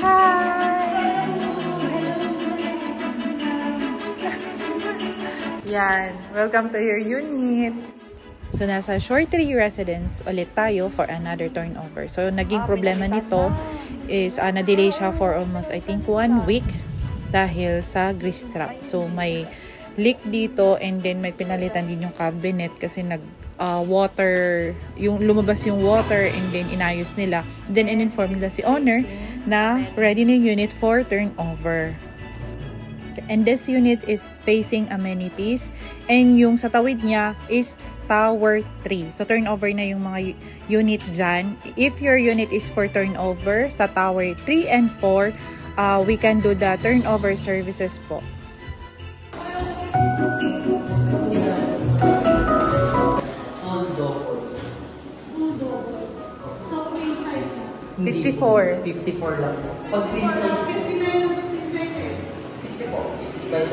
Hi! Yan. Welcome to your unit. So, nasa Short 3 residence ulit tayo for another turnover. So, naging problema nito is na-delay siya for almost, I think, 1 week dahil sa grease trap. So, may leak dito and then may pinalitan din yung cabinet kasi water, yung lumabas yung water and then inayos nila. Then, in-inform nila si owner na ready na yung unit for turnover. And this unit is facing amenities and yung sa tawid niya is Tower 3. So, turnover na yung mga unit dyan. If your unit is for turnover sa Tower 3 and 4, we can do the turnover services po. So, queen size siya? 54. 54 lang po. Pag queen size, 59 lang queen size eh. 64. 65.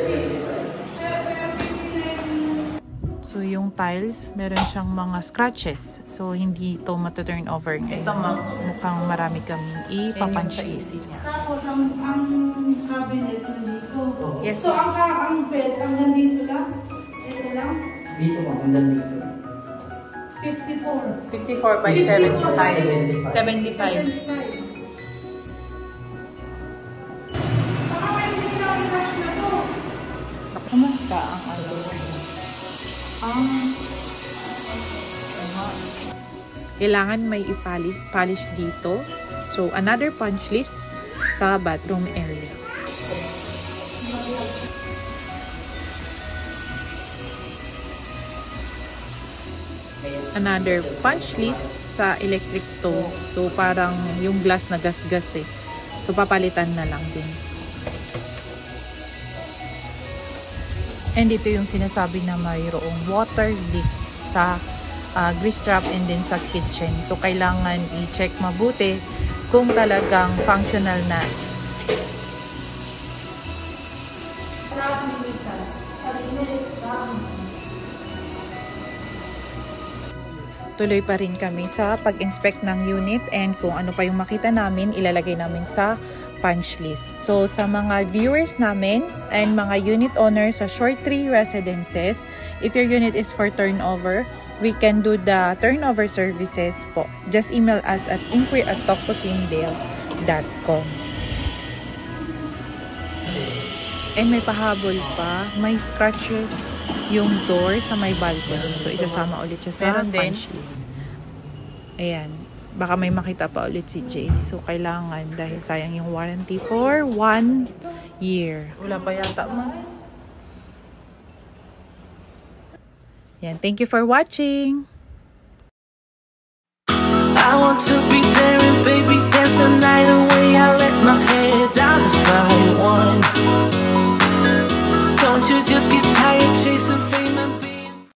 So, yung tiles, meron siyang mga scratches. So, hindi ito matuturn over ngayon. Ito, mukhang marami kaming ipapunches. Tapos, ang cabinet nandito. Yes. So, ang bed, hanggang dito lang? Ito lang? Dito mo, hanggang dito. 54. 54 by 75. 75. 75. Baka may hindi lang i-touch na to. Kumusta ang ano? Kailangan may i-polish dito. So, another punch list sa bathroom area. Another punch list sa electric stove. So, parang yung glass na gas-gas eh. So, papalitan na lang din. And ito yung sinasabi na mayroong water leak sa grease trap and then sa kitchen. So, kailangan i-check mabuti kung talagang functional na. Tuloy pa rin kami sa pag-inspect ng unit and kung ano pa yung makita namin, ilalagay namin sa punch list. So, sa mga viewers namin and mga unit owners sa Short 3 residences, if your unit is for turnover, we can do the turnover services po. Just email us at inquiry@talktoteamdale.com. And may pahabol pa, may scratches yung door sa may balcony. So, isasama ulit siya sa punch list. Ayan. Baka may makita pa ulit si Jay. So, kailangan dahil sayang yung warranty for 1 year. Wala pa yata man. Yan. Thank you for watching. I want to be daring, baby, dance the night away. I let my hair